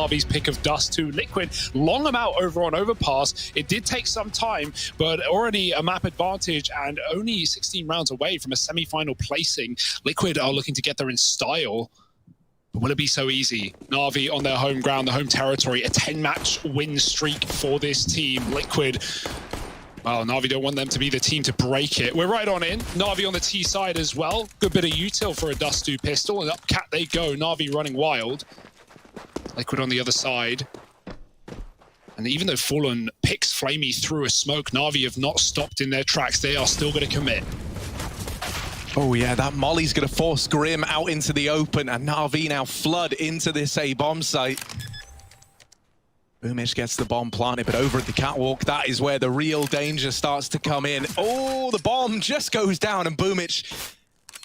Navi's pick of dust to Liquid. Long them out over on Overpass. It did take some time, but already a map advantage and only 16 rounds away from a semi-final placing. Liquid are looking to get there in style. But will it be so easy? Na'Vi on their home ground, the home territory, a 10-match win streak for this team. Liquid, well, Na'Vi don't want them to be the team to break it. We're right on in. Na'Vi on the T side as well. Good bit of util for a Dustu pistol, and up cat they go. Na'Vi running wild. Liquid on the other side. And even though Fallen picks Flamey through a smoke, Na'Vi have not stopped in their tracks. They are still going to commit. Oh yeah, that molly's going to force Grim out into the open, and Na'Vi now flood into this A bomb site. Boomish gets the bomb planted, but over at the catwalk, that is where the real danger starts to come in. Oh, the bomb just goes down, and Boomish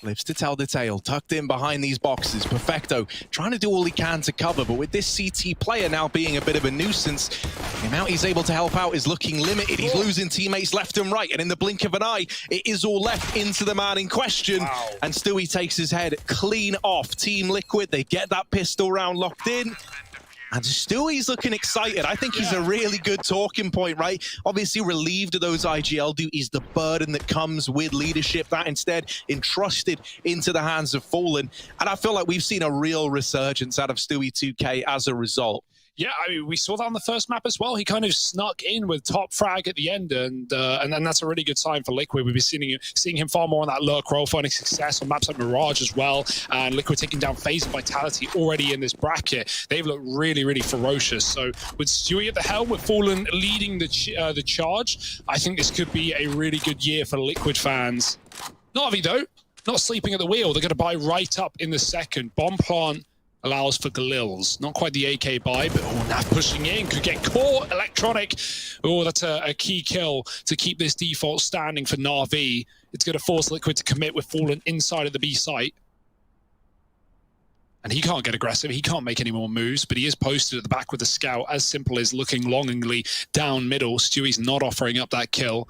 lives to tell the tale, tucked in behind these boxes. Perfecto trying to do all he can to cover, but with this CT player now being a bit of a nuisance, the amount he's able to help out is looking limited. He's losing teammates left and right, and in the blink of an eye, it is all left into the man in question. Wow. And Stewie takes his head clean off. Team Liquid, they get that pistol round locked in. And Stewie's looking excited. I think he's a really good talking point, right? Obviously relieved of those IGL duties, the burden that comes with leadership, that instead entrusted into the hands of Fallen. And I feel like we've seen a real resurgence out of Stewie 2K as a result. Yeah, I mean, we saw that on the first map as well. He kind of snuck in with top frag at the end, and then that's a really good sign for Liquid. We've been seeing him far more on that lurk role, finding success on maps like Mirage as well, and Liquid taking down FaZe and Vitality already in this bracket. They've looked really, really ferocious. So with Stewie at the helm, with Fallen leading the charge, I think this could be a really good year for Liquid fans. Na'Vi, though, not sleeping at the wheel. They're going to buy right up in the second. Bomb plant allows for Galils. Not quite the AK buy, but Nav pushing in, could get caught. Electronic, oh, that's a key kill to keep this default standing for Na'Vi. It's going to force Liquid to commit with Fallen inside of the B site. And he can't get aggressive, he can't make any more moves, but he is posted at the back with the scout, as simple as looking longingly down middle. Stewie's not offering up that kill.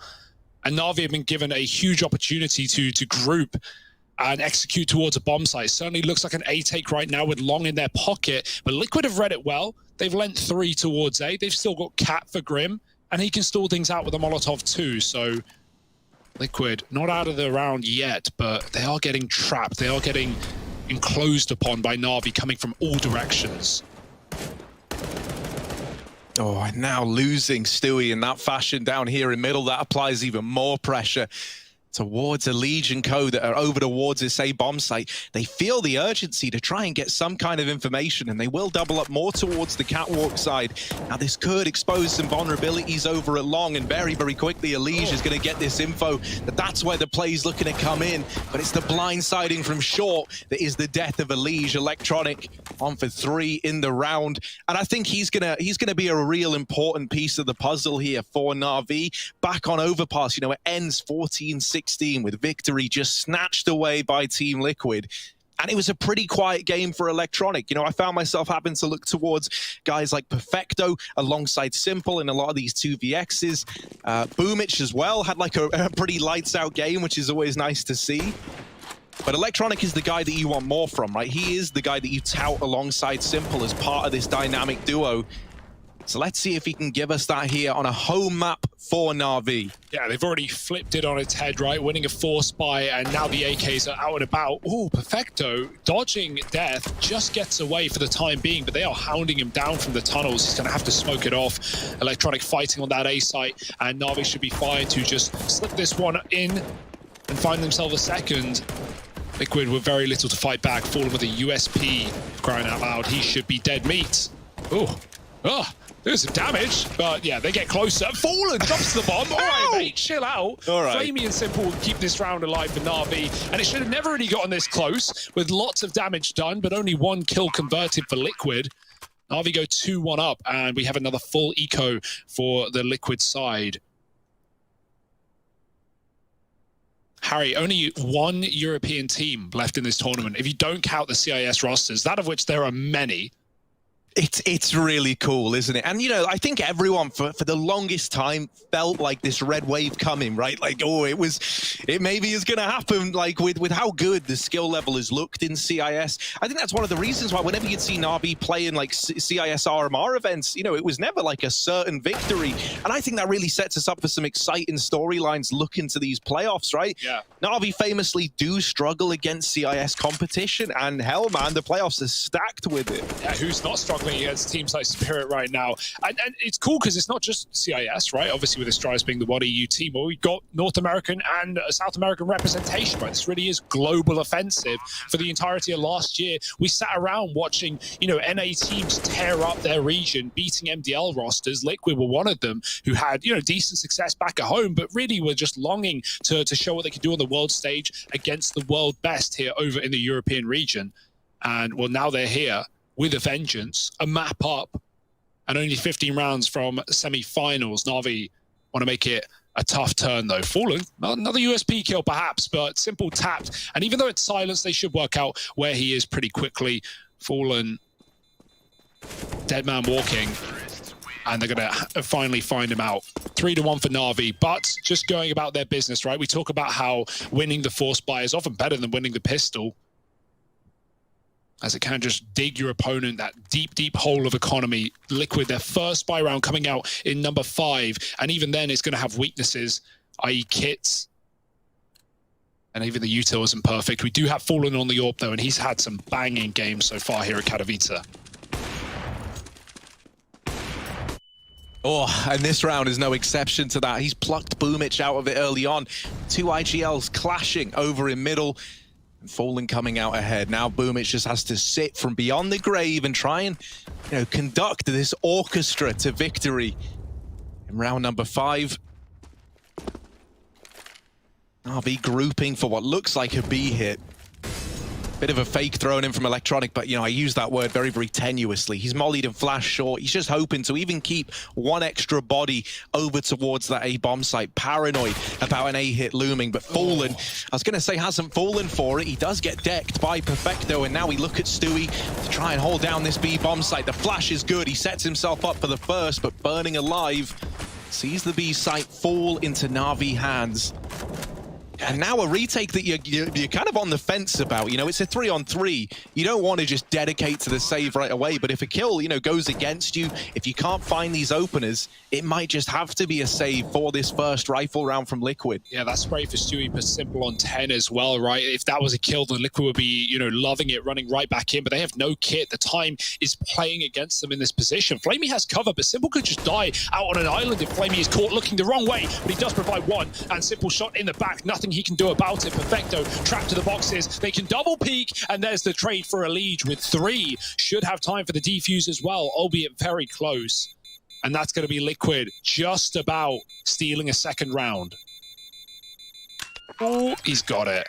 And Na'Vi have been given a huge opportunity to group and execute towards a bomb site. Certainly looks like an A take right now with Long in their pocket, but Liquid have read it well. They've lent 3 towards A. They've still got Cat for Grim, and he can stall things out with a Molotov too. So Liquid, not out of the round yet, but they are getting trapped. They are getting enclosed upon by Na'Vi coming from all directions. Oh, and now losing Stewie in that fashion down here in middle, that applies even more pressure towards a Legion code that are over towards this A bomb site. They feel the urgency to try and get some kind of information, and they will double up more towards the catwalk side. Now this could expose some vulnerabilities over at Long, and very, very quickly Elige is going to get this info that's where the play's looking to come in, but it's the blindsiding from short that is the death of Elige. Electronic on for 3 in the round, and I think he's gonna be a real important piece of the puzzle here for Na'Vi. Back on Overpass, you know, it ends 14-16 with victory just snatched away by Team Liquid. And it was a pretty quiet game for Electronic. You know, I found myself having to look towards guys like Perfecto alongside Simple in a lot of these 2vx's. Boomich as well had like a pretty lights out game, which is always nice to see. But Electronic is the guy that you want more from, right? He is the guy that you tout alongside Simple as part of this dynamic duo. So let's see if he can give us that here on a home map for Na'Vi. Yeah, they've already flipped it on its head, right? Winning a force buy, and now the AKs are out and about. Ooh, Perfecto, dodging death, just gets away for the time being, but they are hounding him down from the tunnels. He's going to have to smoke it off. Electronic fighting on that A site, and Na'Vi should be fine to just slip this one in and find themselves a second. Liquid with very little to fight back. Fallen with a USP, crying out loud. He should be dead meat. Ooh, there's some damage, but yeah, they get closer. Fallen drops the bomb. All right, mate, chill out. All right. Flamey and Simple will keep this round alive for Na'Vi, and it should have never really gotten this close, with lots of damage done, but only 1 kill converted for Liquid. Na'Vi go 2-1 up, and we have another full eco for the Liquid side. Harry, only 1 European team left in this tournament. If you don't count the CIS rosters, that of which there are many. It's really cool, isn't it? And, you know, I think everyone for the longest time felt like this red wave coming, right? Like, oh, it maybe is going to happen, like, with how good the skill level has looked in CIS. I think that's one of the reasons why whenever you'd see Na'Vi play in, like, CIS RMR events, you know, it was never, like, a certain victory. And I think that really sets us up for some exciting storylines looking to these playoffs, right? Yeah. Na'Vi famously do struggle against CIS competition, and hell, man, the playoffs are stacked with it. Yeah, who's not struggling against teams like Spirit right now? And it's cool because it's not just CIS, right? Obviously with Astralis being the one EU team, but we've got North American and South American representation, right? This really is global offensive. For the entirety of last year, we sat around watching, you know, NA teams tear up their region, beating MDL rosters. Liquid were one of them who had, you know, decent success back at home, but really were just longing to show what they could do on the world stage against the world best here over in the European region. And well, now they're here with a vengeance, a map up, and only 15 rounds from semi-finals. Na'Vi want to make it a tough turn, though. Fallen, another USP kill, perhaps, but Simple tapped. And even though it's silence, they should work out where he is pretty quickly. Fallen, dead man walking, and they're going to finally find him out. 3-1 for Na'Vi, but just going about their business, right? We talk about how winning the force buy is often better than winning the pistol, as it can just dig your opponent that deep, deep hole of economy. Liquid, their first buy round coming out in number 5, and even then it's going to have weaknesses, i.e. kits. And even the util isn't perfect. We do have Fallen on the AWP though, and he's had some banging games so far here at Katowice. Oh, and this round is no exception to that. He's plucked Boomich out of it early on. 2 IGLs clashing over in middle. Fallen coming out ahead. Now Boomich just has to sit from beyond the grave and try and, you know, conduct this orchestra to victory in round number 5. RV grouping for what looks like a B hit. Bit of a fake thrown in from Electronic, but, you know, I use that word very, very tenuously. He's mollied and flashed short. He's just hoping to even keep one extra body over towards that A bomb site. Paranoid about an A hit looming, but Fallen, I was going to say hasn't fallen for it. He does get decked by Perfecto, and now we look at Stewie to try and hold down this B bomb site. The flash is good. He sets himself up for the first, but burning alive. Sees the B site fall into Na'Vi hands. And now a retake that you're kind of on the fence about. You know, it's a 3-on-3. You don't want to just dedicate to the save right away. But if a kill, you know, goes against you, if you can't find these openers, it might just have to be a save for this first rifle round from Liquid. Yeah, that's great for Stewie, but Simple on 10 as well, right? If that was a kill, then Liquid would be, you know, loving it, running right back in. But they have no kit. The time is playing against them in this position. Flamey has cover, but Simple could just die out on an island if Flamey is caught looking the wrong way. But he does provide one, and Simple shot in the back. Nothing he can do about it. Perfecto trapped to the boxes. They can double peek, and there's the trade for a Liege with 3. Should have time for the defuse as well, albeit very close. And that's going to be Liquid just about stealing a second round. Oh, he's got it.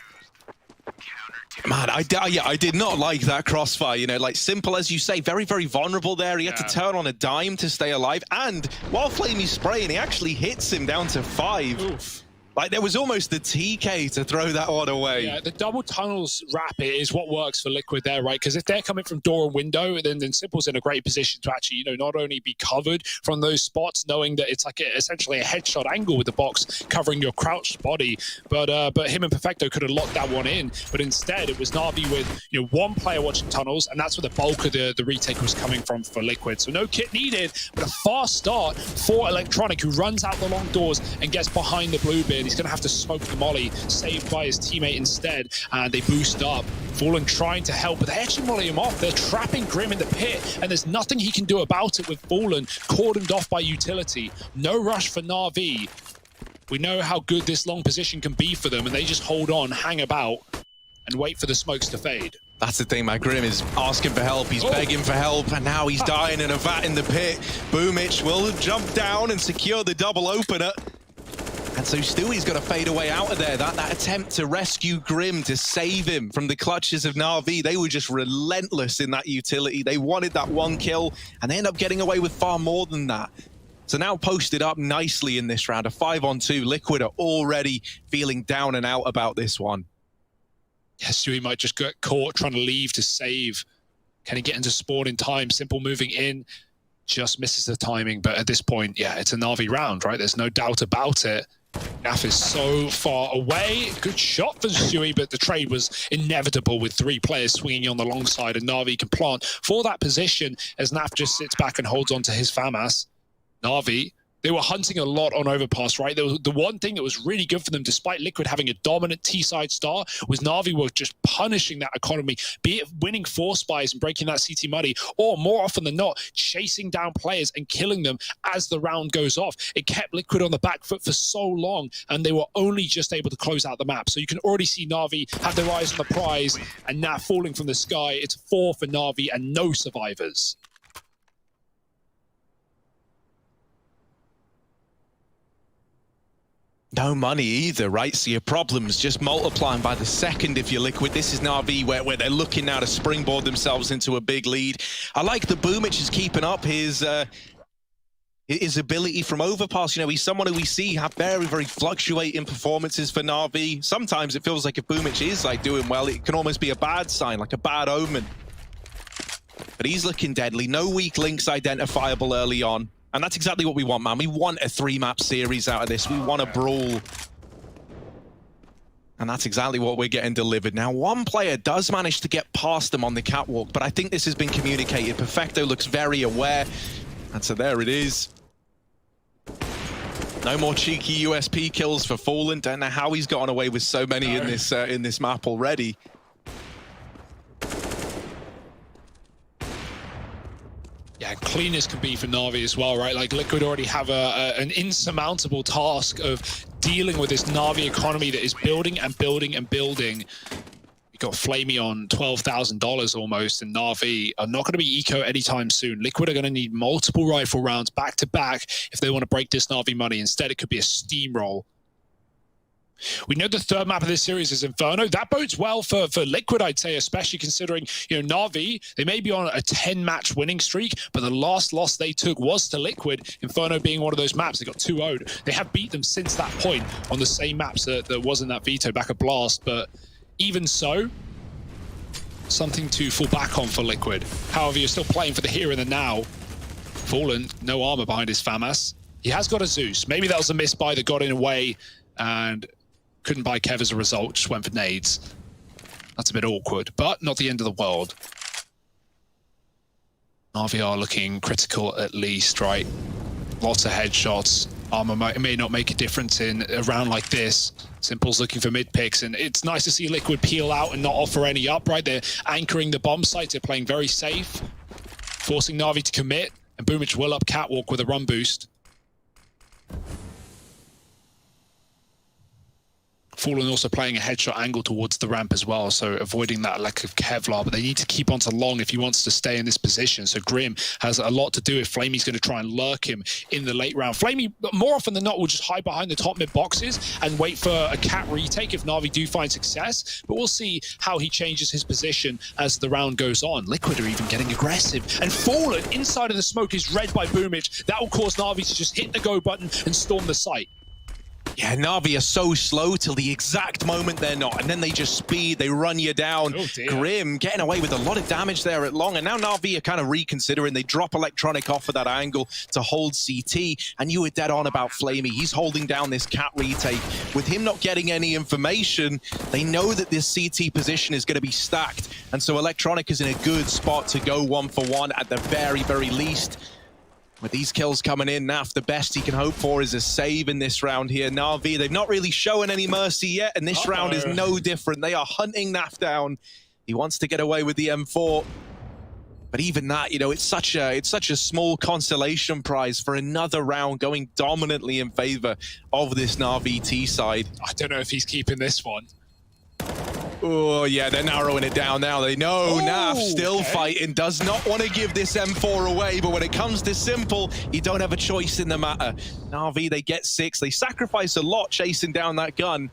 Man, I did not like that crossfire, you know, like Simple, as you say, very, very vulnerable there. He had to turn on a dime to stay alive. And while Flamey's spraying, he actually hits him down to 5. Oof. Like, there was almost the TK to throw that one away. Yeah, the double tunnels wrap is what works for Liquid there, right? Because if they're coming from door and window, then Simple's in a great position to actually, you know, not only be covered from those spots, knowing that it's like essentially a headshot angle with the box covering your crouched body, but him and Perfecto could have locked that one in. But instead, it was Na'Vi with, you know, one player watching tunnels, and that's where the bulk of the retake was coming from for Liquid. So no kit needed, but a fast start for Electronic, who runs out the long doors and gets behind the blue bin. He's going to have to smoke the molly, saved by his teammate instead, and they boost up. Fallen trying to help, but they actually molly him off. They're trapping Grim in the pit, and there's nothing he can do about it with Fallen cordoned off by utility. No rush for Na'Vi. We know how good this long position can be for them, and they just hold on, hang about, and wait for the smokes to fade. That's the thing, my Grim is asking for help. He's begging for help, and now he's dying in a vat in the pit. Boomich will jump down and secure the double opener. And so Stewie's got to fade away out of there. That attempt to rescue Grim, to save him from the clutches of Na'Vi, they were just relentless in that utility. They wanted that one kill, and they end up getting away with far more than that. So now posted up nicely in this round, a 5-on-2. Liquid are already feeling down and out about this one. Yeah, Stewie might just get caught trying to leave to save Can he get into spawn in time? Simple moving in, just misses the timing. But at this point, yeah, it's a Na'Vi round, right? There's no doubt about it. Naf is so far away. Good shot for Stewie, but the trade was inevitable with 3 players swinging on the long side, and Na'Vi can plant for that position as Naf just sits back and holds on to his FAMAS. Na'Vi, they were hunting a lot on Overpass, right? The one thing that was really good for them, despite Liquid having a dominant T-side star, was Na'Vi were just punishing that economy, be it winning 4 spies and breaking that CT muddy, or more often than not, chasing down players and killing them as the round goes off. It kept Liquid on the back foot for so long, and they were only just able to close out the map. So you can already see Na'Vi have their eyes on the prize, and now falling from the sky. It's 4 for Na'Vi and no survivors. No money either, right? So your problems just multiplying by the second if you're Liquid. This is Na'Vi where they're looking now to springboard themselves into a big lead. I like the Boomich is keeping up his ability from Overpass. You know, he's someone who we see have very, very fluctuating performances for Na'Vi. Sometimes it feels like if Boomich is like doing well, it can almost be a bad sign, like a bad omen. But he's looking deadly. No weak links identifiable early on. And that's exactly what we want, man. We want a 3-map series out of this. We want a brawl. And that's exactly what we're getting delivered. Now, one player does manage to get past them on the catwalk, but I think this has been communicated. Perfecto looks very aware. And so there it is. No more cheeky USP kills for Fallen. Don't know how he's gotten away with so many in this map already. Yeah, clean as can be for Na'Vi as well, right? Like, Liquid already have an insurmountable task of dealing with this Na'Vi economy that is building and building and building. You got Flamey on $12,000 almost, and Na'Vi are not going to be eco anytime soon. Liquid are going to need multiple rifle rounds back to back if they want to break this Na'Vi money. Instead, it could be a steamroll. We know the 3rd map of this series is Inferno. That bodes well for Liquid, I'd say, especially considering, you know, Na'Vi, they may be on a 10-match winning streak, but the last loss they took was to Liquid, Inferno being one of those maps. They got 2-0'd. They have beat them since that point on the same maps that was in that veto back at Blast, but even so, something to fall back on for Liquid. However, you're still playing for the here and the now. Fallen, no armor behind his FAMAS. He has got a Zeus. Maybe that was a misbuy that got in away and couldn't buy Kev as a result, just went for nades. That's a bit awkward, but not the end of the world. Na'Vi are looking critical at least, right? Lots of headshots. Armor may not make a difference in a round like this. Simple's looking for mid picks, and it's nice to see Liquid peel out and not offer any up, right? They're anchoring the bomb sites, they're playing very safe, forcing Na'Vi to commit, and Boomich will up catwalk with a run boost. Fallen also playing a headshot angle towards the ramp as well, so avoiding that lack of Kevlar, but they need to keep onto long if he wants to stay in this position. So Grim has a lot to do if Flamey's going to try and lurk him in the late round. Flamey, more often than not, will just hide behind the top mid boxes and wait for a cat retake if Na'Vi do find success, but we'll see how he changes his position as the round goes on. Liquid are even getting aggressive, and Fallen inside of the smoke is read by Boomich. That will cause Na'Vi to just hit the go button and storm the site. Yeah, Na'Vi are so slow till the exact moment they're not, and then they just speed, they run you down. Oh, Grim getting away with a lot of damage there at long, and now Na'Vi are kind of reconsidering. They drop Electronic off of that angle to hold CT, and you were dead on about Flamey. He's holding down this cat retake. With him not getting any information, they know that this CT position is going to be stacked, and so Electronic is in a good spot to go 1-for-1 at the very, very least. With these kills coming in, Naf, the best he can hope for is a save in this round here. Na'Vi, they've not really shown any mercy yet, and this round is no different. They are hunting Naf down. He wants to get away with the M4. But even that, you know, it's such a small consolation prize for another round going dominantly in favor of this Na'Vi T side. I don't know if he's keeping this one. Oh, yeah, they're narrowing it down now. They know Naf still fighting, does not want to give this M4 away, but when it comes to Simple, you don't have a choice in the matter. Na'Vi, they get 6. They sacrifice a lot chasing down that gun,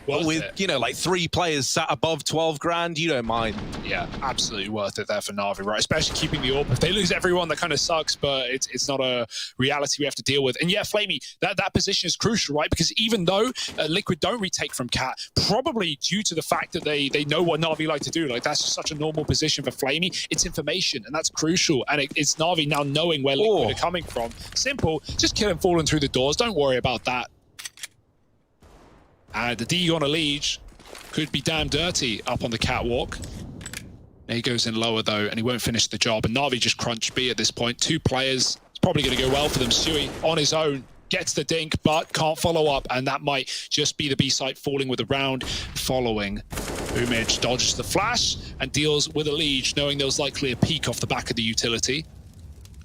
Worth with, it. you know, like 3 players sat above 12 grand, you don't mind. Yeah, absolutely worth it there for Na'Vi, right? Especially keeping the AWP. If they lose everyone, that kind of sucks, but it's not a reality we have to deal with. And yeah, Flamey, that position is crucial, right? Because even though Liquid don't retake from Cat, probably due to the fact that they know what Na'Vi like to do, like that's just such a normal position for Flamey. It's information, and that's crucial. And it's Na'Vi now knowing where Liquid are coming from. Simple, just kill him falling through the doors. Don't worry about that. And the D on a Liege could be damn dirty up on the catwalk. He goes in lower though, and he won't finish the job. And Na'Vi just crunch B at this point. 2 players. It's probably going to go well for them. Stewie on his own gets the dink, but can't follow up. And that might just be the B site falling with a round following. Boomage dodges the flash and deals with a Liege, knowing there was likely a peek off the back of the utility.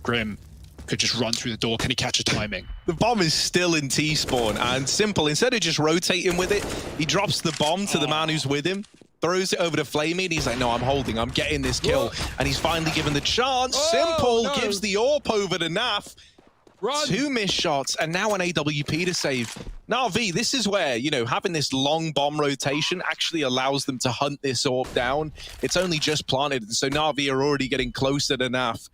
Grim could just run through the door. Can he catch a timing? The bomb is still in T-spawn, and Simple, instead of just rotating with it, he drops the bomb to the man who's with him, throws it over to Flamey, and he's like, no, I'm holding, I'm getting this kill. And he's finally given the chance. Simple gives the AWP over to Naf. Run. 2 missed shots, and now an AWP to save. Na'Vi, this is where, you know, having this long bomb rotation actually allows them to hunt this AWP down. It's only just planted, and so Na'Vi are already getting closer to Naf.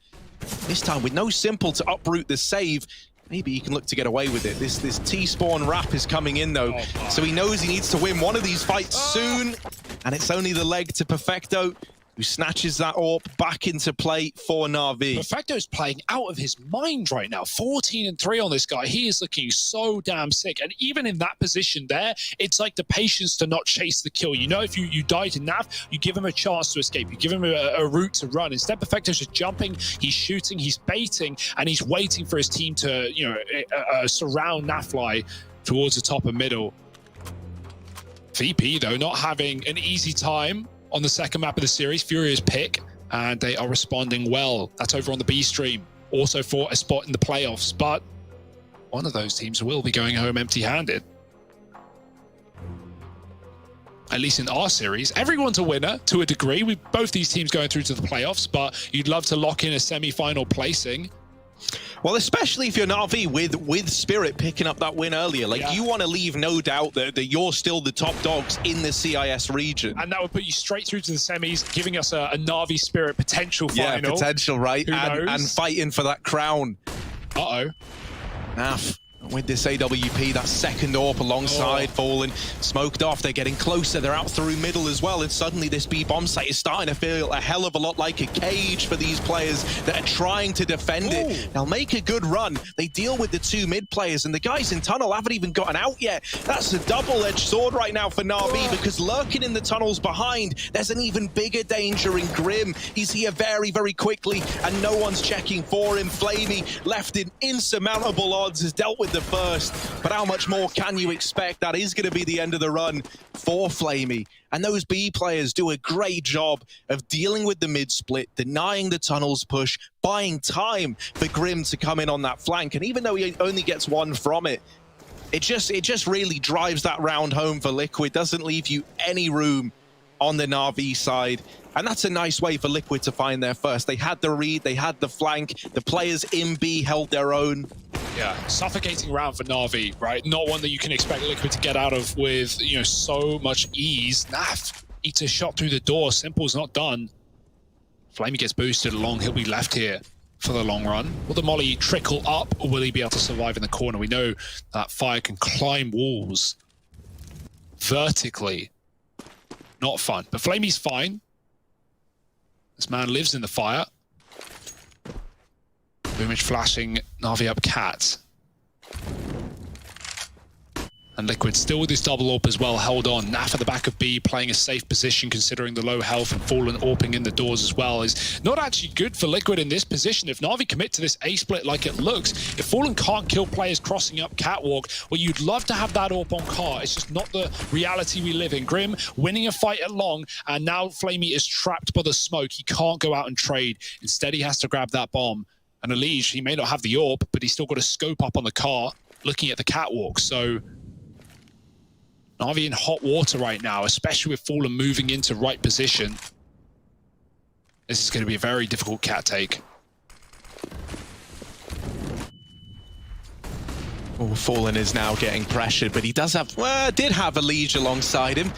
This time with no Simple to uproot the save, maybe he can look to get away with it. This T-spawn wrap is coming in though, so he knows he needs to win one of these fights soon, and it's only the leg to Perfecto, who snatches that AWP back into play for Na'Vi. Perfecto's playing out of his mind right now. 14-3 on this guy. He is looking so damn sick. And even in that position there, it's like the patience to not chase the kill. You know, if you die to Nav, you give him a chance to escape. You give him a route to run. Instead, Perfecto's just jumping, he's shooting, he's baiting, and he's waiting for his team to, you know, surround Nafly towards the top and middle. VP, though, not having an easy time on the second map of the series, Furious pick, and they are responding well. That's over on the B stream, also for a spot in the playoffs, but one of those teams will be going home empty-handed. At least in our series, everyone's a winner to a degree. With both these teams going through to the playoffs, but you'd love to lock in a semi-final placing. Well, especially if you're Na'Vi with Spirit picking up that win earlier. Like, you want to leave no doubt that you're still the top dogs in the CIS region. And that would put you straight through to the semis, giving us a Na'Vi Spirit potential final. Yeah, potential, right? And fighting for that crown. Uh-oh. Naf with this AWP, that second AWP alongside falling, smoked off. They're getting closer. They're out through middle as well. And suddenly this B bomb site is starting to feel a hell of a lot like a cage for these players that are trying to defend it. They'll make a good run. They deal with the 2 mid players, and the guys in tunnel haven't even gotten out yet. That's a double-edged sword right now for Na'Vi, because lurking in the tunnels behind, there's an even bigger danger in Grim. He's here very, very quickly, and no one's checking for him. Flamey left in insurmountable odds, has dealt with the first, but how much more can you expect? That is going to be the end of the run for Flamey. And those B players do a great job of dealing with the mid split, denying the tunnels push, buying time for Grim to come in on that flank. And even though he only gets 1 from it, it just really drives that round home for Liquid. Doesn't leave you any room on the Na'Vi side. And that's a nice way for Liquid to find their first. They had the read, they had the flank, the players in B held their own. Yeah, suffocating round for Na'Vi, right? Not one that you can expect Liquid to get out of with, you know, so much ease. Naf eats a shot through the door. Simple's not done. Flamey gets boosted along. He'll be left here for the long run. Will the molly trickle up, or will he be able to survive in the corner? We know that fire can climb walls vertically. Not fun, but Flamey's fine. This man lives in the fire. Boomage flashing Na'Vi up Cat. And Liquid still with his double AWP as well, held on. Naf at the back of B, playing a safe position considering the low health, and Fallen AWPing in the doors as well is not actually good for Liquid in this position. If Na'Vi commit to this A split like it looks, if Fallen can't kill players crossing up Catwalk, well, you'd love to have that AWP on car. It's just not the reality we live in. Grim winning a fight at long, and now Flamey is trapped by the smoke. He can't go out and trade. Instead, he has to grab that bomb. And Elige, he may not have the AWP, but he's still got a scope up on the car, looking at the catwalk. So Na'Vi in hot water right now, especially with Fallen moving into right position. This is going to be a very difficult cat take. Oh, Fallen is now getting pressured, but he does have, well, did have a Liege alongside him.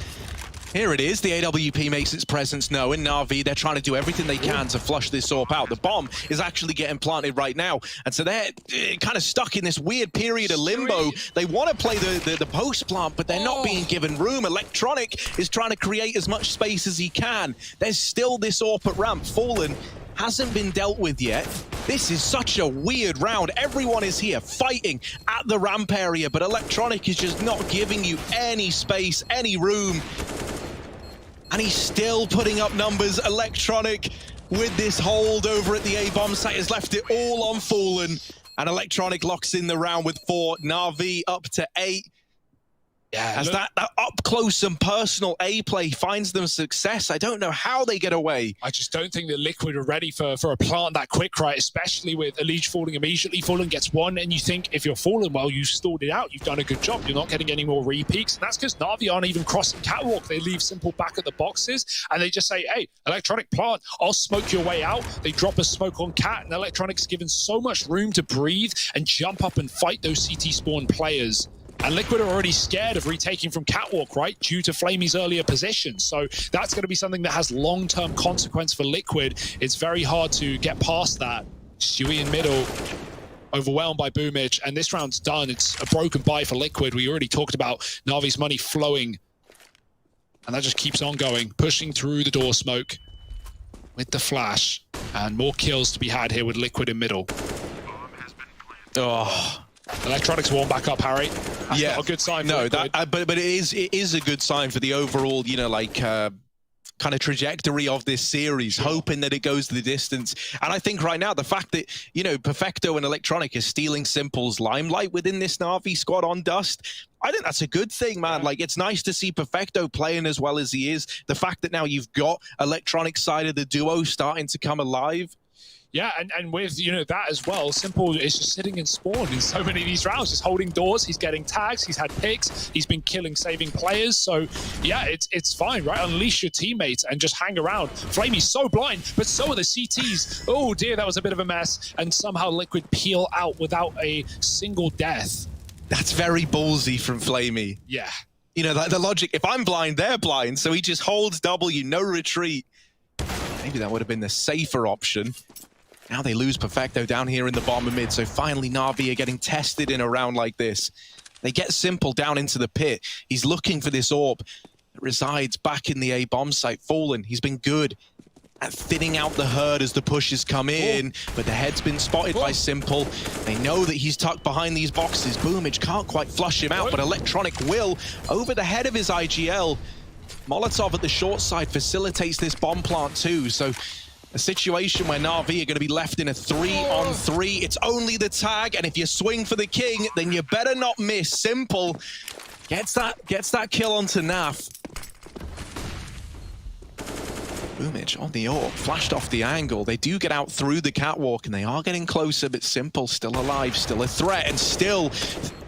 Here it is, the AWP makes its presence known. Na'Vi, they're trying to do everything they can to flush this AWP out. The bomb is actually getting planted right now. And so they're kind of stuck in this weird period of limbo. They want to play the post plant, but they're not being given room. Electronic is trying to create as much space as he can. There's still this AWP at ramp. Fallen hasn't been dealt with yet. This is such a weird round. Everyone is here fighting at the ramp area, but Electronic is just not giving you any space, any room. And he's still putting up numbers. Electronic with this hold over at the A bomb site has left it all on Fallen. And Electronic locks in the round with 4. Na'Vi up to 8. Yeah, as that up close and personal A play finds them success. I don't know how they get away. I just don't think that Liquid are ready for a plant that quick, right? Especially with Elite falling immediately. Fallen gets one, and you think if you're Fallen, well, you stalled it out. You've done a good job. You're not getting any more re-peaks. And that's because Na'Vi aren't even crossing catwalk. They leave Simple back at the boxes, and they just say, hey, Electronic plant, I'll smoke your way out. They drop a smoke on Cat, and Electronic's given so much room to breathe and jump up and fight those CT spawn players. And Liquid are already scared of retaking from catwalk, right? Due to Flamey's earlier position. So that's going to be something that has long-term consequence for Liquid. It's very hard to get past that. Stewie in middle, overwhelmed by Boomage, and this round's done. It's a broken bye for Liquid. We already talked about Na'Vi's money flowing. And that just keeps on going, pushing through the door smoke with the flash. And more kills to be had here with Liquid in middle. Oh. Electronics warm back up, Harry. That's not a good sign. No, but it is a good sign for the overall, you know, like kind of trajectory of this series, hoping that it goes the distance. And I think right now the fact that, you know, Perfecto and Electronic is stealing Simple's limelight within this Na'Vi squad on Dust, I think that's a good thing, man. Like, it's nice to see Perfecto playing as well as he is. The fact that now you've got Electronic side of the duo starting to come alive. Yeah, and with, you know, that as well, Simple is just sitting in spawn in so many of these rounds, just holding doors. He's getting tags, he's had picks, he's been killing, saving players. So, yeah, it's fine, right? Unleash your teammates and just hang around. Flamey's so blind, but so are the CTs. Oh, dear, that was a bit of a mess. And somehow Liquid peel out without a single death. That's very ballsy from Flamey. Yeah. You know, the logic, if I'm blind, they're blind. So he just holds W, no retreat. Maybe that would have been the safer option. Now they lose Perfecto down here in the bottom of mid, so finally Na'Vi are getting tested in a round like this. They get Simple down into the pit. He's looking for this AWP that resides back in the A bomb site. Fallen, he's been good at thinning out the herd as the pushes come in, but the head's been spotted by Simple. They know that he's tucked behind these boxes. Boomage can't quite flush him out, but Electronic will over the head of his IGL. Molotov at the short side facilitates this bomb plant too, so a situation where Na'Vi are going to be left in a 3-on-3. It's only the tag, and if you swing for the king, then you better not miss. Simple gets that kill onto Naf. Boomage on the AWP, flashed off the angle. They do get out through the catwalk, and they are getting closer, but Simple still alive, still a threat, and still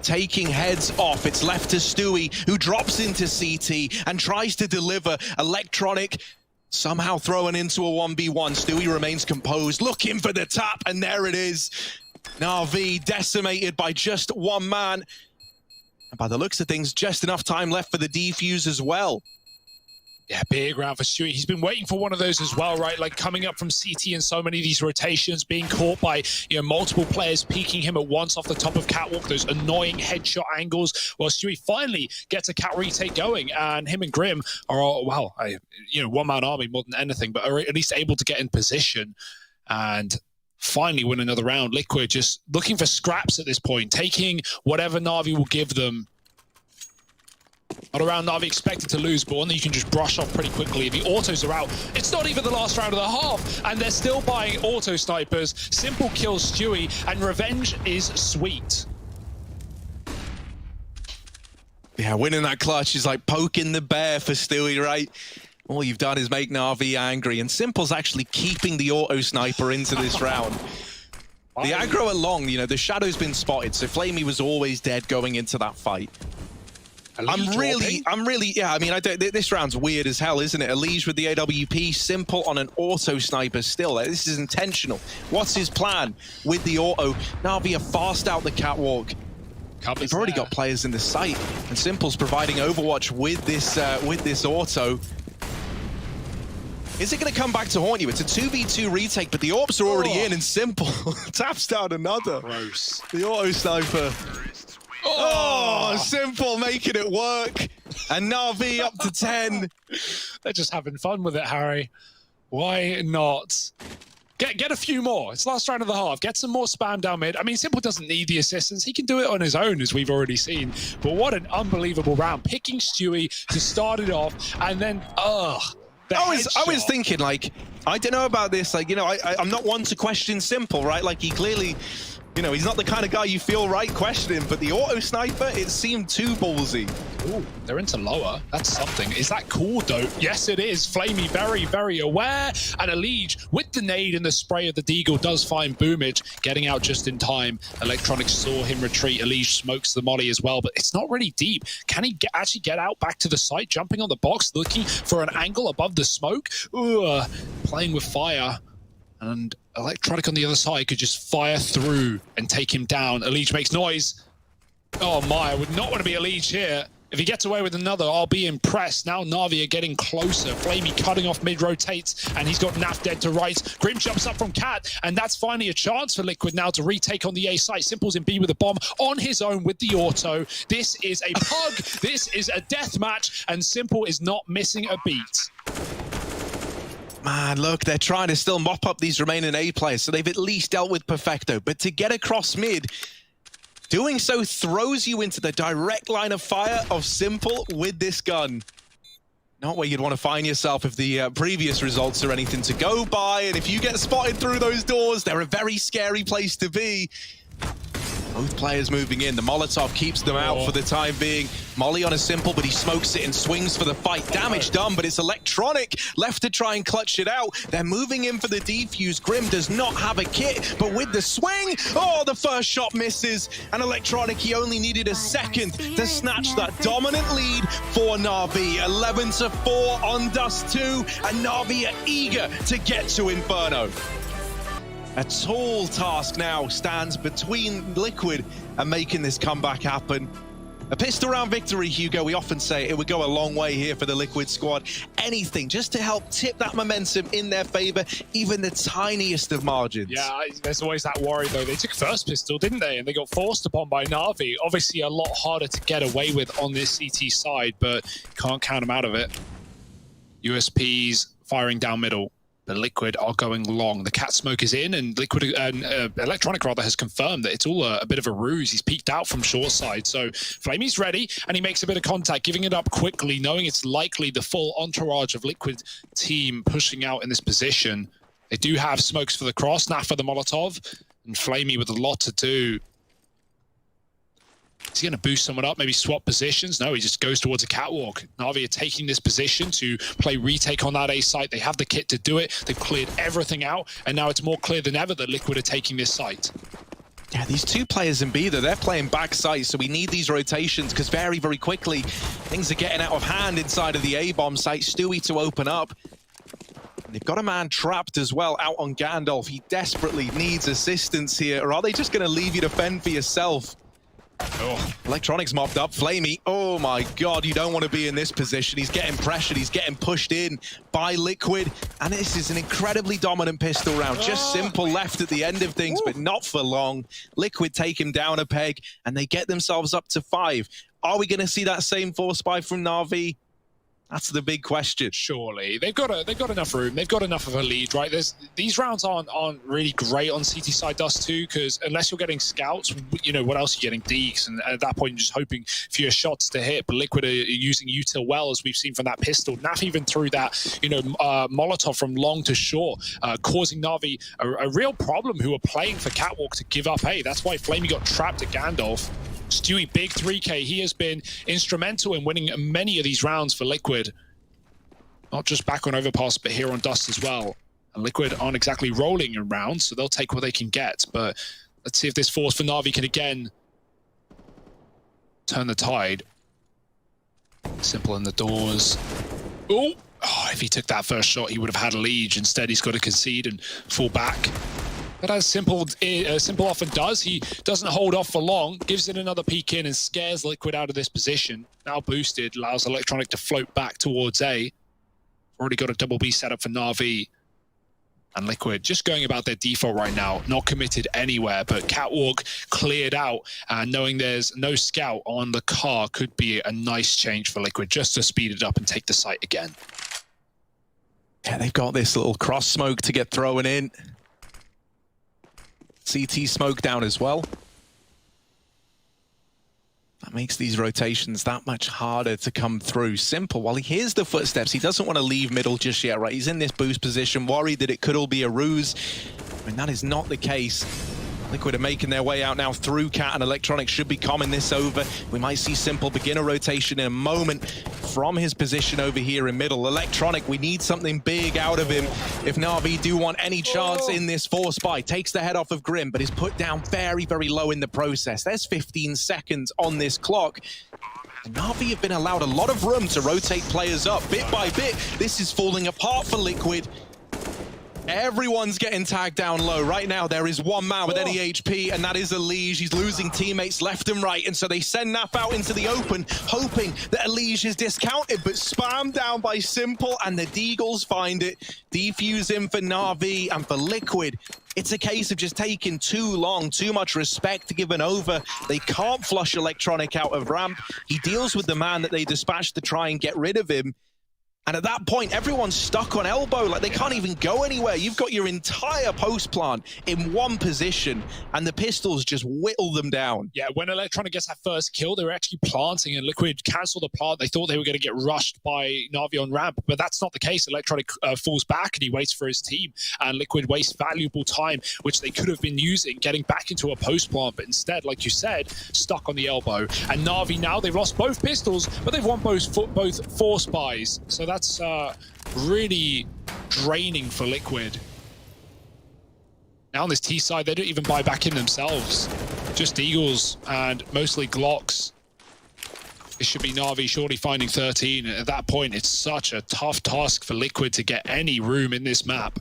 taking heads off. It's left to Stewie, who drops into CT and tries to deliver. Electronic somehow throwing into a 1v1. Stewie remains composed, looking for the tap, and there it is. Na'Vi decimated by just one man. And by the looks of things, just enough time left for the defuse as well. Yeah, big round for Stewie. He's been waiting for one of those as well, right? Like coming up from CT in so many of these rotations, being caught by, you know, multiple players peeking him at once off the top of catwalk, those annoying headshot angles. Well, Stewie finally gets a cat retake going, and him and Grim are all, well, you know, one-man army more than anything, but are at least able to get in position and finally win another round. Liquid just looking for scraps at this point, taking whatever Na'Vi will give them. Not a round Na'Vi expected to lose, but one that you can just brush off pretty quickly. If the autos are out, it's not even the last round of the half, and they're still buying auto snipers. Simple kills Stewie, and revenge is sweet. Yeah, winning that clutch is like poking the bear for Stewie, right? All you've done is make Na'Vi angry, and Simple's actually keeping the auto sniper into this round. The aggro along, you know, the shadow's been spotted, so Flamey was always dead going into that fight. I'm really, yeah, I mean, this round's weird as hell, isn't it? Elige with the AWP, Simple on an auto sniper still. This is intentional. What's his plan with the auto? Na'Vi are fast out the catwalk. They've already got players in the site, and Simple's providing Overwatch with this auto. Is it going to come back to haunt you? It's a 2v2 retake, but the AWPs are already in, and Simple taps down another. Gross. The auto sniper. Oh, Simple making it work. And Na'Vi up to 10. They're just having fun with it, Harry. Why not? Get a few more. It's last round of the half. Get some more spam down mid. I mean, Simple doesn't need the assistance. He can do it on his own, as we've already seen. But what an unbelievable round. Picking Stewie to start it off, and then, I was thinking, like, I don't know about this. Like, you know, I'm not one to question Simple, right? Like, he clearly, you know, he's not the kind of guy you feel right questioning, but the auto sniper, it seemed too ballsy. Ooh, they're into lower. That's something. Is that cool, though? Yes, it is. Flamey very, very aware. And Elige, with the nade and the spray of the Deagle, does find Boomage, getting out just in time. Electronics saw him retreat. Elige smokes the molly as well, but it's not really deep. Can he actually get out back to the site, jumping on the box, looking for an angle above the smoke? Ooh, playing with fire. And Electronic on the other side could just fire through and take him down. Elige makes noise. Oh my, I would not want to be Elige here. If he gets away with another, I'll be impressed. Now Na'Vi are getting closer. Flamey cutting off mid rotates, and he's got Naf dead to right. Grim jumps up from Cat, and that's finally a chance for Liquid now to retake on the A site. Simple's in B with a bomb on his own with the auto. This is a pug. This is a death match, and Simple is not missing a beat. Man, look, they're trying to still mop up these remaining A players, so they've at least dealt with Perfecto. But to get across mid, doing so throws you into the direct line of fire of Simple with this gun. Not where you'd want to find yourself if the previous results are anything to go by. And if you get spotted through those doors, they're a very scary place to be. Both players moving in. The Molotov keeps them out for the time being. Molly on a Simple, but he smokes it and swings for the fight. Damage done, but it's Electronic left to try and clutch it out. They're moving in for the defuse. Grim does not have a kit, but with the swing, the first shot misses. And Electronic, he only needed a second to snatch that dominant lead for Na'Vi. 11-4 on Dust 2, and Na'Vi are eager to get to Inferno. A tall task now stands between Liquid and making this comeback happen. A pistol round victory, Hugo, we often say it would go a long way here for the Liquid squad. Anything just to help tip that momentum in their favor, even the tiniest of margins. Yeah, there's always that worry, though. They took first pistol, didn't they? And they got forced upon by Na'Vi. Obviously, a lot harder to get away with on this CT side, but can't count them out of it. USPs firing down middle. The Liquid are going long. The cat smoke is in, and Liquid and Electronic rather has confirmed that it's all a bit of a ruse. He's peeked out from short side, so Flamey's ready, and he makes a bit of contact, giving it up quickly, knowing it's likely the full entourage of Liquid team pushing out in this position. They do have smokes for the cross, Naf for the Molotov, and Flamey with a lot to do. Is he going to boost someone up, maybe swap positions? No, he just goes towards a catwalk. Na'Vi are taking this position to play retake on that A site. They have the kit to do it. They've cleared everything out, and now it's more clear than ever that Liquid are taking this site. Yeah, these two players in B, though, they're playing back site, so we need these rotations, because very, very quickly, things are getting out of hand inside of the A-bomb site. Stewie to open up. And they've got a man trapped as well out on Gandalf. He desperately needs assistance here, or are they just going to leave you to fend for yourself? Oh, Electronics mopped up. Flamey, oh my god, you don't want to be in this position. He's getting pressured, he's getting pushed in by Liquid, and this is an incredibly dominant pistol round. Just Simple left at the end of things, but not for long. Liquid take him down a peg, and they get themselves up to 5. Are we going to see that same force buy from Na'Vi? That's the big question. Surely. They've got enough room. They've got enough of a lead, right? These rounds aren't really great on CT side Dust 2, because unless you're getting scouts, you know, what else are you getting? Deeks, and at that point, you're just hoping for your shots to hit. But Liquid are using util well, as we've seen from that pistol. Naf even threw that, you know, Molotov from long to short, causing Na'Vi a real problem, who are playing for catwalk to give up A. That's why Flamey got trapped at Gandalf. Stewie, big 3K. He has been instrumental in winning many of these rounds for Liquid. Not just back on Overpass, but here on Dust as well. And Liquid aren't exactly rolling in rounds, so they'll take what they can get. But let's see if this force for Na'Vi can again turn the tide. Simple in the doors. Oh, if he took that first shot, he would have had a lead. Instead, he's got to concede and fall back. But as Simple often does, he doesn't hold off for long, gives it another peek in and scares Liquid out of this position. Now boosted, allows Electronic to float back towards A. Already got a double B set up for Na'Vi. And Liquid just going about their default right now, not committed anywhere, but Catwalk cleared out, and knowing there's no scout on the car could be a nice change for Liquid, just to speed it up and take the site again. Yeah, they've got this little cross smoke to get thrown in. CT smoke down as well. That makes these rotations that much harder to come through. Simple, while he hears the footsteps, he doesn't want to leave middle just yet, right? He's in this boost position, worried that it could all be a ruse. I mean, that is not the case. Liquid are making their way out now through Cat, and Electronic should be calming this over. We might see Simple begin a rotation in a moment from his position over here in middle. Electronic, we need something big out of him if Na'Vi do want any chance in this force buy. Takes the head off of Grim, but is put down very, very low in the process. There's 15 seconds on this clock. And Na'Vi have been allowed a lot of room to rotate players up bit by bit. This is falling apart for Liquid. Everyone's getting tagged down low. Right now, there is one man with any HP, and that is Elige. He's losing teammates left and right, and so they send Naf out into the open, hoping that Elige is discounted, but spammed down by Simple, and the Deagles find it. Defuse him for Na'Vi, and for Liquid, it's a case of just taking too long, too much respect given over. They can't flush Electronic out of ramp. He deals with the man that they dispatched to try and get rid of him. And at that point, everyone's stuck on elbow. Like, they can't even go anywhere. You've got your entire post plant in one position, and the pistols just whittle them down. Yeah, when Electronic gets that first kill, they were actually planting, and Liquid cancelled the plant. They thought they were going to get rushed by Na'Vi on ramp, but that's not the case. Electronic falls back, and he waits for his team, and Liquid wastes valuable time, which they could have been using, getting back into a post plant, but instead, like you said, stuck on the elbow. And Na'Vi now, they've lost both pistols, but they've won both force buys. So that's really draining for Liquid. Now on this T side, they don't even buy back in themselves. Just Eagles and mostly Glocks. It should be Na'Vi surely finding 13. At that point, it's such a tough task for Liquid to get any room in this map.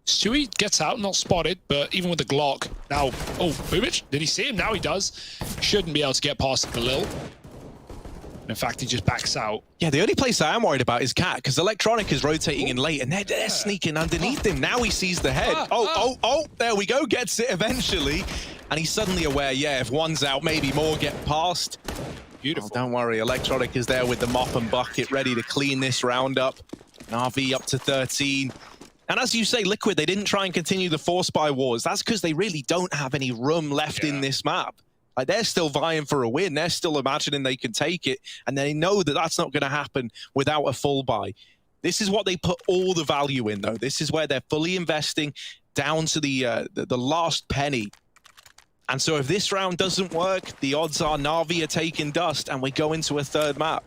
Stewie gets out, not spotted, but even with the Glock. Now, oh, Boomich, did he see him? Now he does. Shouldn't be able to get past the Lil. In fact, he just backs out. Yeah, the only place I am worried about is Cat, because Electronic is rotating in late, and they're sneaking underneath him. Now he sees the head. Oh, there we go. Gets it eventually. And he's suddenly aware, yeah, if one's out, maybe more get past. Beautiful. Oh, don't worry, Electronic is there with the mop and bucket, ready to clean this round up. Na'Vi up to 13. And as you say, Liquid, they didn't try and continue the force buy wars. That's because they really don't have any room left in this map. Like, they're still vying for a win. They're still imagining they can take it. And they know that that's not going to happen without a full buy. This is what they put all the value in, though. This is where they're fully investing down to the last penny. And so if this round doesn't work, the odds are Na'Vi are taking dust and we go into a third map.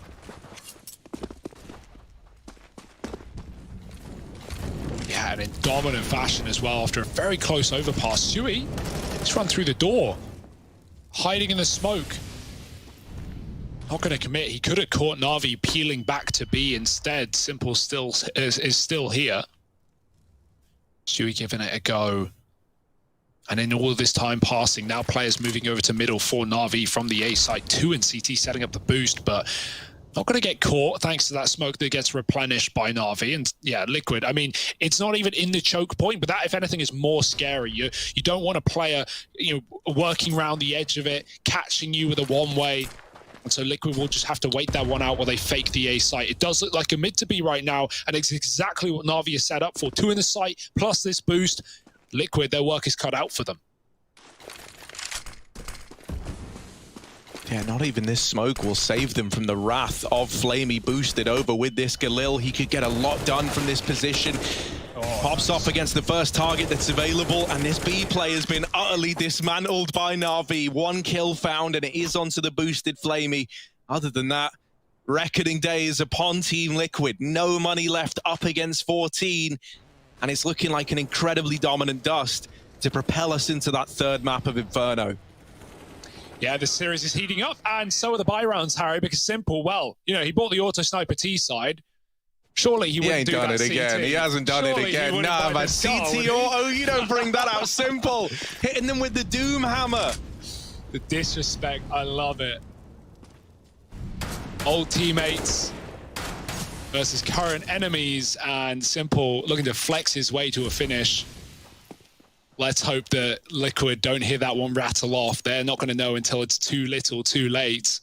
Yeah, and in dominant fashion as well after a very close overpass. Stewie, let's run through the door. Hiding in the smoke. Not going to commit. He could have caught Na'Vi peeling back to B instead. Simple is still here. Stewie giving it a go. And in all of this time passing, now players moving over to middle for Na'Vi from the A side. 2 in CT setting up the boost, but not going to get caught thanks to that smoke that gets replenished by Na'Vi. And yeah, Liquid, I mean, it's not even in the choke point, but that, if anything, is more scary. You don't want a player, working around the edge of it, catching you with a one-way. And so Liquid will just have to wait that one out while they fake the A site. It does look like a mid to B right now, and it's exactly what Na'Vi is set up for. 2 in the site, plus this boost. Liquid, their work is cut out for them. Yeah, not even this smoke will save them from the wrath of Flamey boosted over with this Galil. He could get a lot done from this position. Pops off against the first target that's available, and this B play has been utterly dismantled by Na'Vi. 1 kill found, and it is onto the boosted Flamey. Other than that, reckoning day is upon Team Liquid. No money left up against 14, and it's looking like an incredibly dominant dust to propel us into that third map of Inferno. Yeah, this series is heating up, and so are the buy rounds, Harry, because Simple, well, he bought the auto sniper T side. Surely he He wouldn't ain't do done that it again. CT. He hasn't done Surely it he again. wouldn't Nah, buy man. this car, would CT he? auto, you don't bring that out. Simple. Hitting them with the Doom Hammer. The disrespect, I love it. Old teammates versus current enemies, and Simple looking to flex his way to a finish. Let's hope that Liquid don't hear that one rattle off. They're not going to know until it's too little, too late.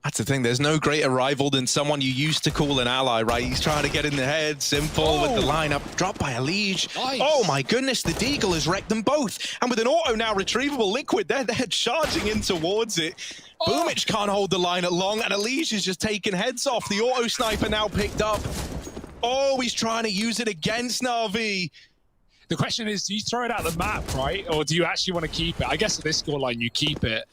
That's the thing. There's no greater rival than someone you used to call an ally, right? He's trying to get in the head. Simple with the lineup. Dropped by a Liege. Nice. Oh my goodness, the Deagle has wrecked them both. And with an auto now retrievable, Liquid, they're charging in towards it. Boomich can't hold the line at long, and Liege is just taking heads off. The auto sniper now picked up. Oh, he's trying to use it against Na'Vi. The question is, do you throw it out the map, right? Or do you actually want to keep it? I guess at this scoreline, you keep it.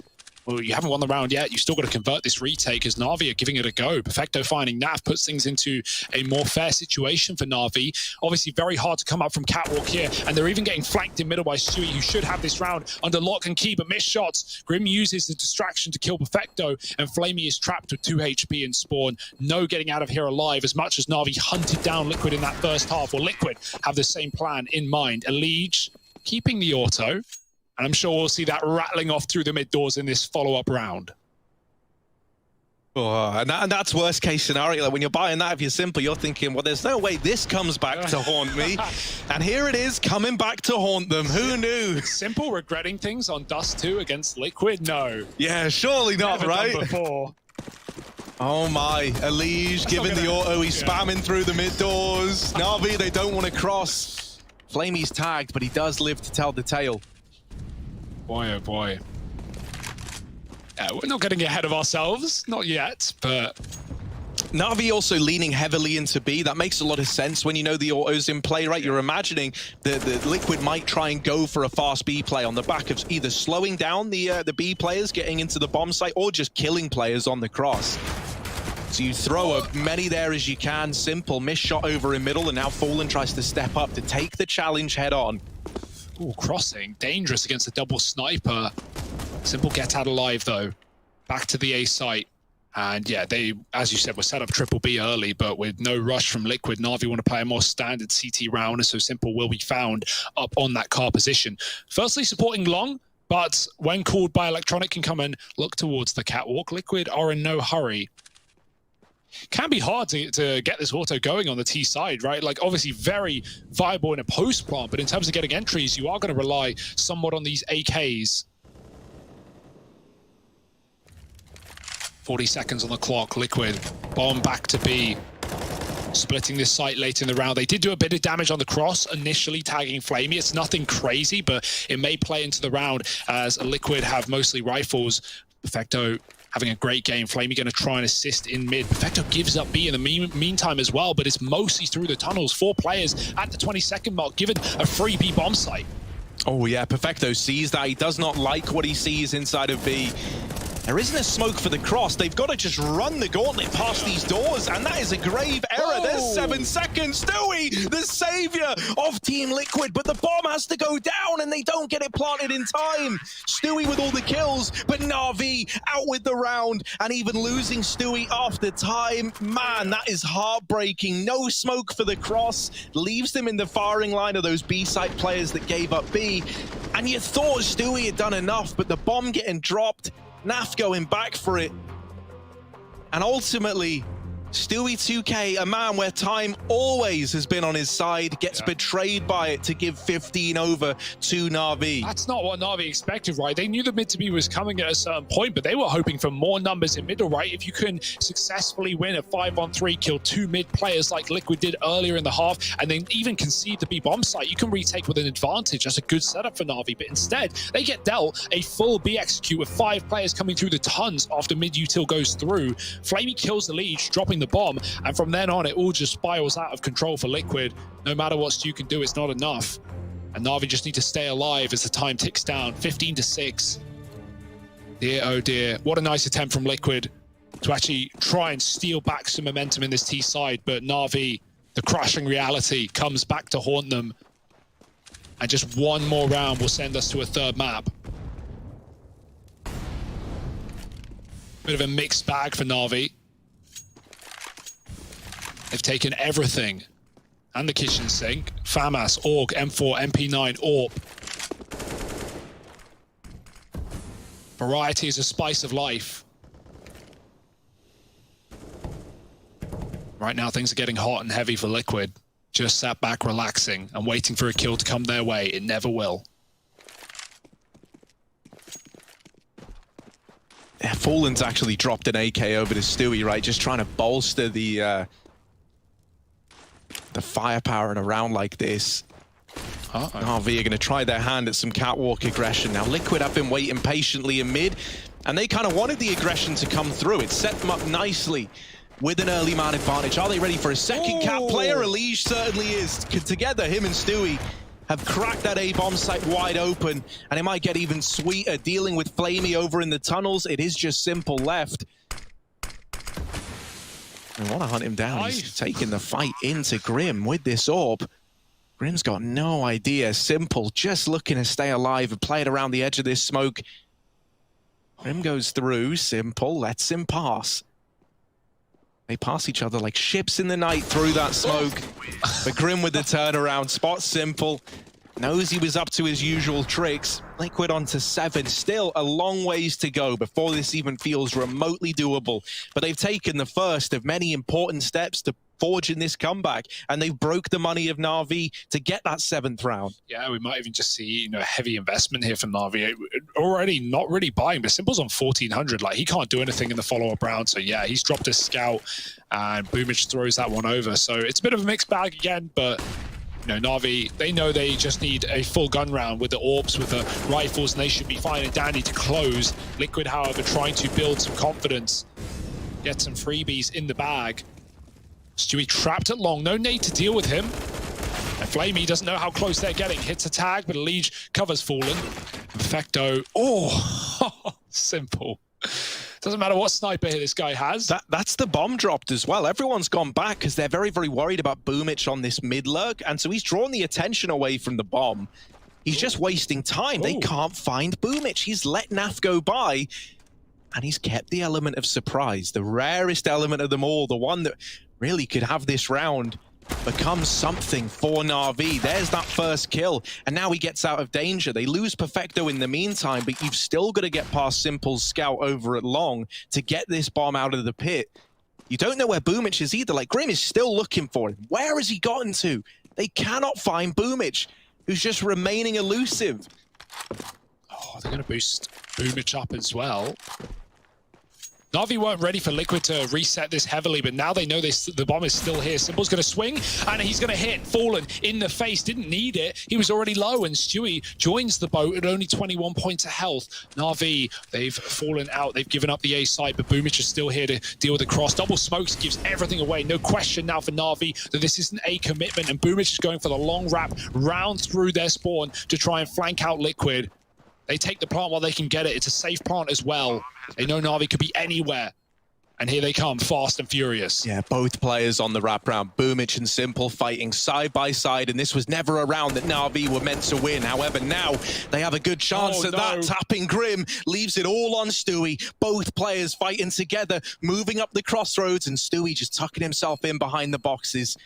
Well, you haven't won the round yet. You still got to convert this retake as Na'Vi are giving it a go. Perfecto finding Nav puts things into a more fair situation for Na'Vi. Obviously, very hard to come up from Catwalk here. And they're even getting flanked in middle by Stewie, who should have this round under lock and key, but missed shots. Grim uses the distraction to kill Perfecto, and Flamey is trapped with 2 HP in spawn. No getting out of here alive, as much as Na'Vi hunted down Liquid in that first half. Or Liquid have the same plan in mind. Liege keeping the auto. And I'm sure we'll see that rattling off through the mid doors in this follow-up round. Oh, and that's worst case scenario. Like when you're buying that, if you're Simple, you're thinking, well, there's no way this comes back to haunt me. And here it is, coming back to haunt them. Who knew? Simple regretting things on Dust 2 against Liquid? No. Yeah, surely not, Never right? done before. Oh my, Liege giving the auto, he's spamming through the mid doors. Na'Vi, they don't want to cross. Flamey's tagged, but he does live to tell the tale. Boy, oh boy. We're not getting ahead of ourselves, not yet, but... Na'Vi also leaning heavily into B. That makes a lot of sense when you know the auto's in play, right? You're imagining that the Liquid might try and go for a fast B play on the back of either slowing down the B players getting into the bomb site or just killing players on the cross. So you throw as many there as you can. Simple, missed shot over in middle, and now Fallen tries to step up to take the challenge head on. Ooh, crossing. Dangerous against a double sniper. Simple get out alive, though. Back to the A site. And yeah, they, as you said, were set up triple B early, but with no rush from Liquid, Na'Vi want to play a more standard CT round, so Simple will be found up on that car position. Firstly, supporting long, but when called by Electronic, can come and look towards the catwalk. Liquid are in no hurry. Can be hard to get this auto going on the T side, right? Like, obviously very viable in a post plant, but in terms of getting entries, you are going to rely somewhat on these AKs. 40 seconds on the clock. Liquid bomb back to B, splitting this site late in the round. They did do a bit of damage on the cross, initially tagging Flamey. It's nothing crazy, but it may play into the round as Liquid have mostly rifles. Perfecto having a great game. Flamey going to try and assist in mid. Perfecto gives up B in the meantime as well, but it's mostly through the tunnels. 4 players at the 20-second mark, given a free B bomb site. Oh yeah, Perfecto sees that. He does not like what he sees inside of B. There isn't a smoke for the cross. They've got to just run the gauntlet past these doors, and that is a grave error. There's 7 seconds. Stewie, the savior of Team Liquid, but the bomb has to go down, and they don't get it planted in time. Stewie with all the kills, but Na'Vi out with the round, and even losing Stewie after time. Man, that is heartbreaking. No smoke for the cross. Leaves them in the firing line of those B-side players that gave up B. And you thought Stewie had done enough, but the bomb getting dropped, Naf going back for it, and ultimately Stewie 2K, a man where time always has been on his side, gets betrayed by it to give 15 over to Na'Vi. That's not what Na'Vi expected, right? They knew the mid to B was coming at a certain point, but they were hoping for more numbers in middle, right? If you can successfully win a 5-on-3, kill 2 mid players like Liquid did earlier in the half, and then even concede the B bomb site, you can retake with an advantage. That's a good setup for Na'Vi, but instead, they get dealt a full B execute with 5 players coming through the tons after mid util goes through. Flamey kills the lead, dropping the bomb, and from then on it all just spirals out of control for Liquid. No matter what Stu can do, it's not enough, and Na'Vi just need to stay alive as the time ticks down. 15-6. Dear oh dear, what a nice attempt from Liquid to actually try and steal back some momentum in this T side, but Na'Vi, the crushing reality, comes back to haunt them, and just one more round will send us to a 3rd map. Bit of a mixed bag for Na'Vi. They've taken everything. And the kitchen sink. FAMAS, AUG, M4, MP9, AWP. Variety is a spice of life. Right now, things are getting hot and heavy for Liquid. Just sat back relaxing and waiting for a kill to come their way. It never will. Yeah, Fallen's actually dropped an AK over to Stewie, right? Just trying to bolster the firepower in a round like this. Na'Vi are going to try their hand at some catwalk aggression. Now, Liquid have been waiting patiently in mid, and they kind of wanted the aggression to come through. It set them up nicely with an early man advantage. Are they ready for a second cat player? Elige certainly is. Together, him and Stewie have cracked that A-bomb site wide open, and it might get even sweeter dealing with Flamey over in the tunnels. It is just Simple left. I want to hunt him down. He's taking the fight into Grim with this orb. Grim's got no idea. Simple just looking to stay alive and play it around the edge of this smoke. Grim goes through. Simple lets him pass. They pass each other like ships in the night through that smoke. But Grim with the turnaround, spots Simple. Knows he was up to his usual tricks. Liquid onto 7. Still a long ways to go before this even feels remotely doable. But they've taken the first of many important steps to forge in this comeback, and they've broke the money of Na'Vi to get that 7th round. Yeah, we might even just see, a heavy investment here from Na'Vi. Already not really buying, but Simple's on 1,400. Like, he can't do anything in the follow-up round. So yeah, he's dropped his scout, and Boomich throws that one over. So it's a bit of a mixed bag again, but Na'Vi, they know they just need a full gun round with the AWPs, with the rifles, and they should be fine and dandy to close. Liquid, however, trying to build some confidence, get some freebies in the bag. Stewie trapped at long, no need to deal with him. And Flamey doesn't know how close they're getting. Hits a tag, but Elige covers Fallen. Perfecto, Simple. Doesn't matter what sniper hit this guy has. That's the bomb dropped as well. Everyone's gone back because they're very, very worried about Boomich on this mid lurk. And so he's drawn the attention away from the bomb. He's just wasting time. They can't find Boomich. He's let Naf go by. And he's kept the element of surprise, the rarest element of them all, the one that really could have this round become something for Na'Vi. There's that first kill, and now he gets out of danger. They lose Perfecto in the meantime, but you've still got to get past Simple's scout over at long to get this bomb out of the pit. You don't know where Boomich is either. Like, Grim is still looking for him. Where has he gotten to? They cannot find Boomich, who's just remaining elusive. Oh, they're going to boost Boomich up as well. Na'Vi weren't ready for Liquid to reset this heavily, but now they know the bomb is still here. Simple's going to swing, and he's going to hit Fallen in the face. Didn't need it. He was already low, and Stewie joins the boat at only 21 points of health. Na'Vi, they've fallen out. They've given up the A site, but Boomich is still here to deal with the cross. Double smokes gives everything away. No question now for Na'Vi that this isn't a commitment, and Boomich is going for the long wrap round through their spawn to try and flank out Liquid. They take the plant while they can get it. It's a safe plant as well. They know Na'Vi could be anywhere. And here they come, fast and furious. Yeah, both players on the wrap round. Boomich and Simple fighting side by side, and this was never a round that Na'Vi were meant to win. However, now they have a good chance at that. Tapping Grim leaves it all on Stewie. Both players fighting together, moving up the crossroads, and Stewie just tucking himself in behind the boxes,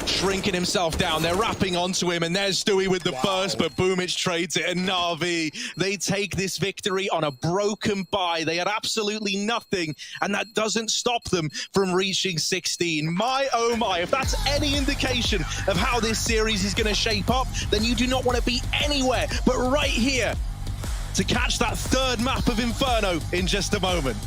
shrinking himself down. They're wrapping onto him, and there's Stewie with the first, but Boomich trades it, and Na'Vi, they take this victory on a broken bye. They had absolutely nothing, and that doesn't stop them from reaching 16. My, oh my, if that's any indication of how this series is going to shape up, then you do not want to be anywhere but right here to catch that third map of Inferno in just a moment.